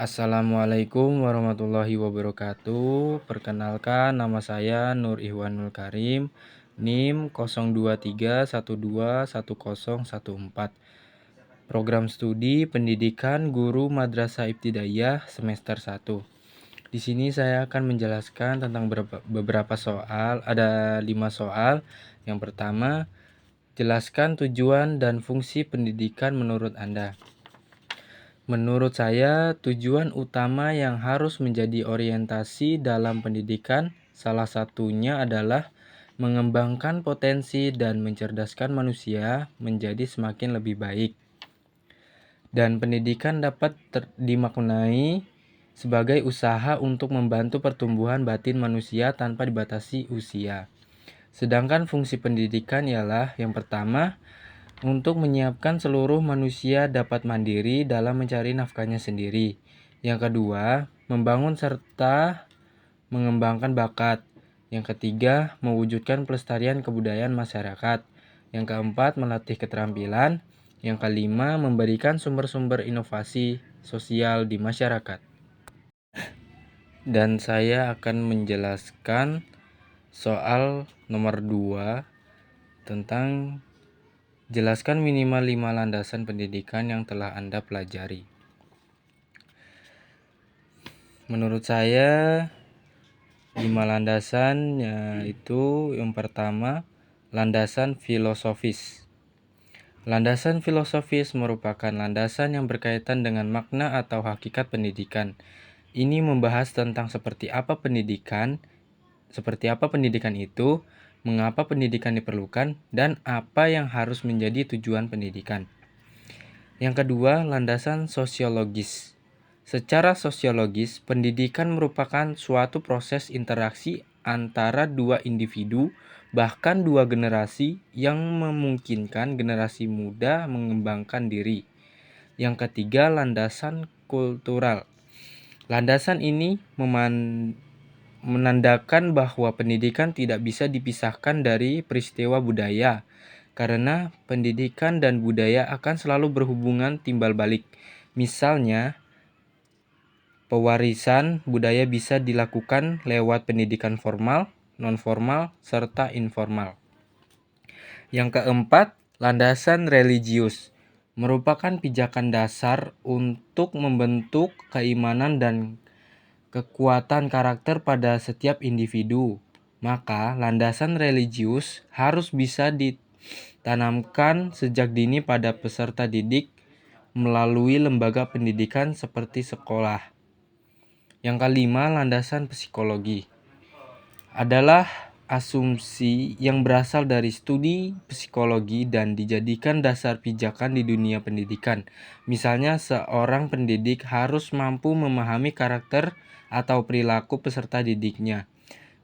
Assalamualaikum warahmatullahi wabarakatuh. Perkenalkan, nama saya Nur Ihwanul Karim, NIM 0231210114. Program Studi Pendidikan Guru Madrasah Ibtidaiyah semester 1. Di sini saya akan menjelaskan tentang beberapa soal. Ada 5 soal. Yang pertama, jelaskan tujuan dan fungsi pendidikan menurut Anda. Menurut saya, tujuan utama yang harus menjadi orientasi dalam pendidikan salah satunya adalah mengembangkan potensi dan mencerdaskan manusia menjadi semakin lebih baik. Dan pendidikan dapat dimaknai sebagai usaha untuk membantu pertumbuhan batin manusia tanpa dibatasi usia. Sedangkan fungsi pendidikan ialah yang pertama, untuk menyiapkan seluruh manusia dapat mandiri dalam mencari nafkahnya sendiri. Yang kedua, membangun serta mengembangkan bakat. Yang ketiga, mewujudkan pelestarian kebudayaan masyarakat. Yang keempat, melatih keterampilan. Yang kelima, memberikan sumber-sumber inovasi sosial di masyarakat. Dan saya akan menjelaskan soal nomor 2 tentang jelaskan minimal 5 landasan pendidikan yang telah Anda pelajari. Menurut saya, 5 landasan yaitu yang pertama, landasan filosofis. Landasan filosofis merupakan landasan yang berkaitan dengan makna atau hakikat pendidikan. Ini membahas tentang seperti apa pendidikan itu, mengapa pendidikan diperlukan, dan apa yang harus menjadi tujuan pendidikan. Yang kedua, landasan sosiologis. Secara sosiologis, pendidikan merupakan suatu proses interaksi antara dua individu, bahkan dua generasi, yang memungkinkan generasi muda mengembangkan diri. Yang ketiga, landasan kultural. Landasan ini menandakan bahwa pendidikan tidak bisa dipisahkan dari peristiwa budaya, karena pendidikan dan budaya akan selalu berhubungan timbal balik. Misalnya, pewarisan budaya bisa dilakukan lewat pendidikan formal, non-formal, serta informal. Yang keempat, landasan religius merupakan pijakan dasar untuk membentuk keimanan dan kekuatan karakter pada setiap individu. Maka, landasan religius harus bisa ditanamkan sejak dini pada peserta didik melalui lembaga pendidikan seperti sekolah. Yang kelima, landasan psikologi adalah asumsi yang berasal dari studi psikologi dan dijadikan dasar pijakan di dunia pendidikan. Misalnya, seorang pendidik harus mampu memahami karakter atau perilaku peserta didiknya,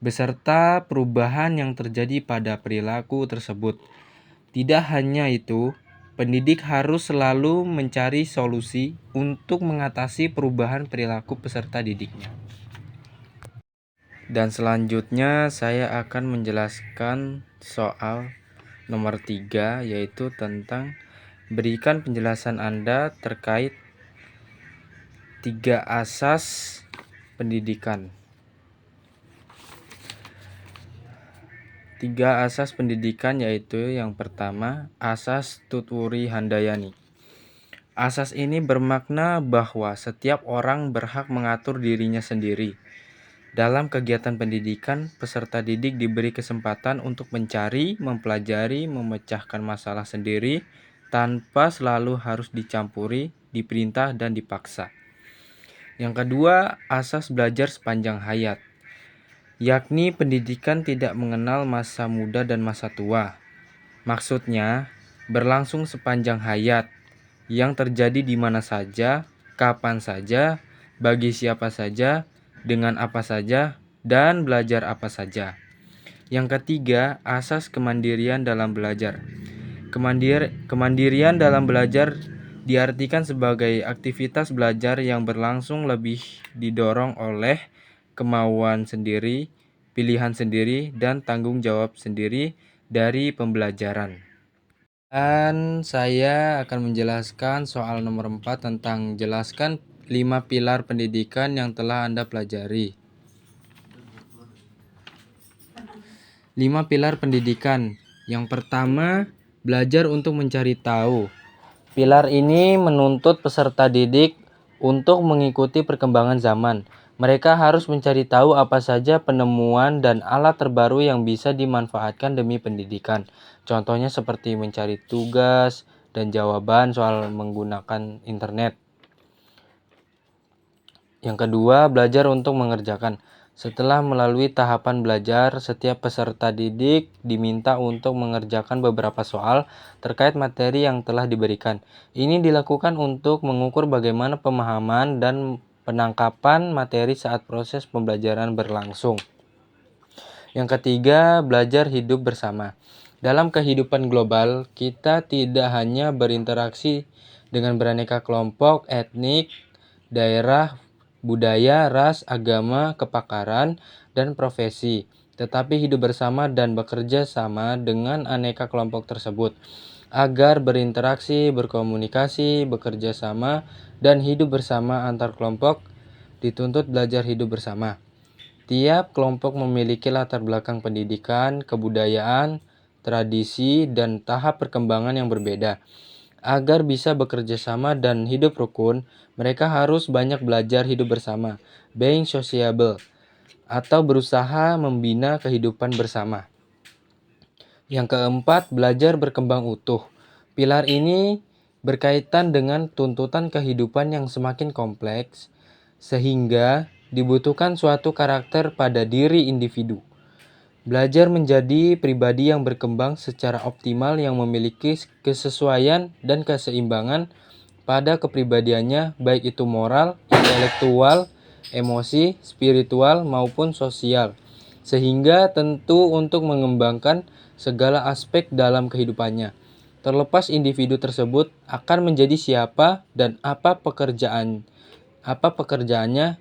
beserta perubahan yang terjadi pada perilaku tersebut. Tidak hanya itu, pendidik harus selalu mencari solusi untuk mengatasi perubahan perilaku peserta didiknya. Dan selanjutnya saya akan menjelaskan soal nomor 3, yaitu tentang berikan penjelasan Anda terkait 3 asas pendidikan. 3 asas pendidikan yaitu yang pertama, asas Tutwuri Handayani. Asas ini bermakna bahwa setiap orang berhak mengatur dirinya sendiri. Dalam kegiatan pendidikan, peserta didik diberi kesempatan untuk mencari, mempelajari, memecahkan masalah sendiri tanpa selalu harus dicampuri, diperintah, dan dipaksa. Yang kedua, asas belajar sepanjang hayat, yakni pendidikan tidak mengenal masa muda dan masa tua. Maksudnya, berlangsung sepanjang hayat, yang terjadi di mana saja, kapan saja, bagi siapa saja, dengan apa saja, dan belajar apa saja. Yang ketiga, asas kemandirian dalam belajar. Kemandirian dalam belajar diartikan sebagai aktivitas belajar yang berlangsung lebih didorong oleh kemauan sendiri, pilihan sendiri, dan tanggung jawab sendiri dari pembelajaran. Dan saya akan menjelaskan soal nomor 4 tentang jelaskan 5 pilar pendidikan yang telah Anda pelajari. 5 pilar pendidikan. Yang pertama, belajar untuk mencari tahu. Pilar ini menuntut peserta didik untuk mengikuti perkembangan zaman. Mereka harus mencari tahu apa saja penemuan dan alat terbaru yang bisa dimanfaatkan demi pendidikan. Contohnya seperti mencari tugas dan jawaban soal menggunakan internet. Yang kedua, belajar untuk mengerjakan. Setelah melalui tahapan belajar, setiap peserta didik diminta untuk mengerjakan beberapa soal terkait materi yang telah diberikan. Ini dilakukan untuk mengukur bagaimana pemahaman dan penangkapan materi saat proses pembelajaran berlangsung. Yang ketiga, belajar hidup bersama. Dalam kehidupan global, kita tidak hanya berinteraksi dengan beraneka kelompok, etnik, daerah, budaya, ras, agama, kepakaran, dan profesi, tetapi hidup bersama dan bekerja sama dengan aneka kelompok tersebut. Agar berinteraksi, berkomunikasi, bekerja sama, dan hidup bersama antar kelompok, dituntut belajar hidup bersama. Tiap kelompok memiliki latar belakang pendidikan, kebudayaan, tradisi, dan tahap perkembangan yang berbeda. Agar bisa bekerja sama dan hidup rukun, mereka harus banyak belajar hidup bersama, being sociable, atau berusaha membina kehidupan bersama. Yang keempat, belajar berkembang utuh. Pilar ini berkaitan dengan tuntutan kehidupan yang semakin kompleks, sehingga dibutuhkan suatu karakter pada diri individu. Belajar menjadi pribadi yang berkembang secara optimal yang memiliki kesesuaian dan keseimbangan pada kepribadiannya, baik itu moral, intelektual, emosi, spiritual, maupun sosial, sehingga tentu untuk mengembangkan segala aspek dalam kehidupannya. Terlepas individu tersebut akan menjadi siapa dan apa pekerjaannya,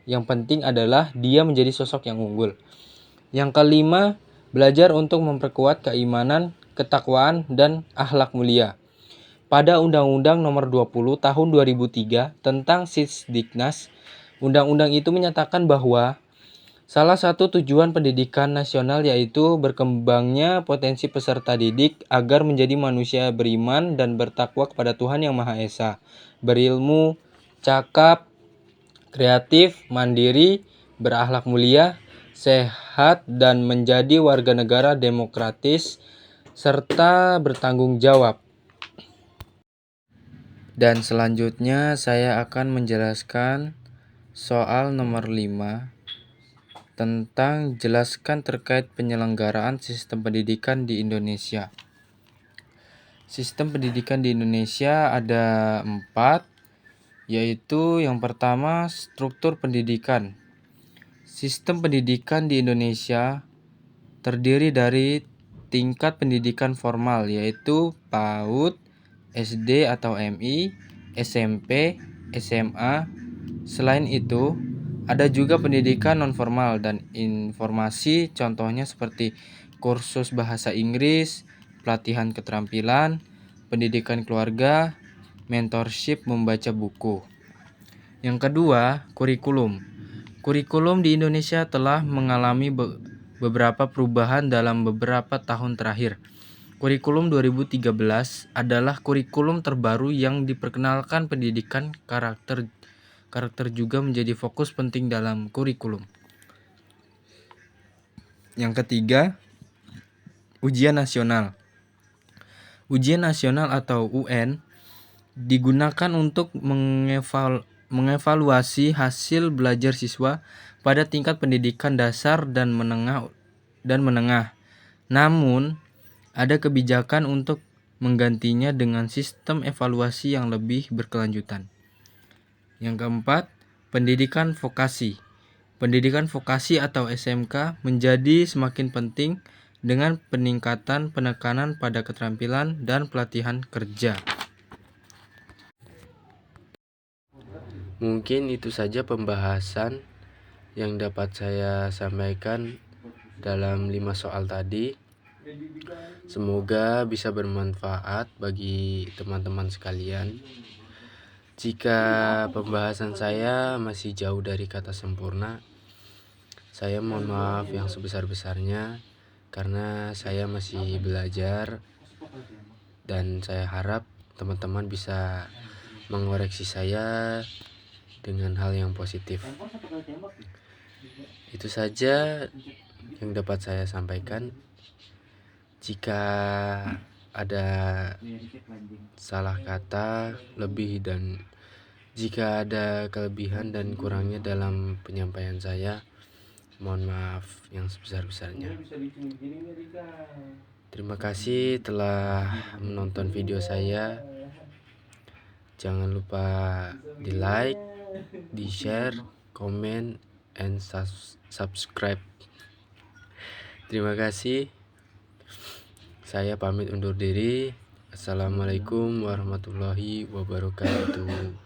yang penting adalah dia menjadi sosok yang unggul. Yang kelima, belajar untuk memperkuat keimanan, ketakwaan, dan akhlak mulia. Pada Undang-Undang Nomor 20 Tahun 2003 tentang Sisdiknas, undang-undang itu menyatakan bahwa salah satu tujuan pendidikan nasional yaitu berkembangnya potensi peserta didik agar menjadi manusia beriman dan bertakwa kepada Tuhan Yang Maha Esa, berilmu, cakap, kreatif, mandiri, berakhlak mulia, sehat, dan menjadi warga negara demokratis serta bertanggung jawab. Dan selanjutnya saya akan menjelaskan soal nomor 5 tentang jelaskan terkait penyelenggaraan sistem pendidikan di Indonesia. Sistem pendidikan di Indonesia ada 4, yaitu yang pertama struktur pendidikan. Sistem pendidikan di Indonesia terdiri dari tingkat pendidikan formal, yaitu PAUD, SD atau MI, SMP, SMA. Selain itu, ada juga pendidikan nonformal dan informasi, contohnya seperti kursus bahasa Inggris, pelatihan keterampilan, pendidikan keluarga, mentorship membaca buku. Yang kedua, kurikulum. Kurikulum di Indonesia telah mengalami beberapa perubahan dalam beberapa tahun terakhir. Kurikulum 2013 adalah kurikulum terbaru yang diperkenalkan pendidikan karakter juga menjadi fokus penting dalam kurikulum. Yang ketiga, ujian nasional. Ujian nasional atau UN digunakan untuk mengevaluasi hasil belajar siswa pada tingkat pendidikan dasar dan menengah. Namun, ada kebijakan untuk menggantinya dengan sistem evaluasi yang lebih berkelanjutan. Yang keempat, pendidikan vokasi. Pendidikan vokasi atau SMK menjadi semakin penting dengan peningkatan penekanan pada keterampilan dan pelatihan kerja. Mungkin itu saja pembahasan yang dapat saya sampaikan dalam 5 soal tadi. Semoga bisa bermanfaat bagi teman-teman sekalian. Jika pembahasan saya masih jauh dari kata sempurna, saya mohon maaf yang sebesar-besarnya karena saya masih belajar dan saya harap teman-teman bisa mengoreksi saya dengan hal yang positif. Itu saja yang dapat saya sampaikan. Jika ada salah kata, lebih dan jika ada kelebihan dan kurangnya dalam penyampaian saya, mohon maaf yang sebesar-besarnya. Terima kasih telah menonton video saya. Jangan lupa di like, di share, komen, and subscribe. Terima kasih. Saya pamit undur diri. Assalamualaikum warahmatullahi wabarakatuh.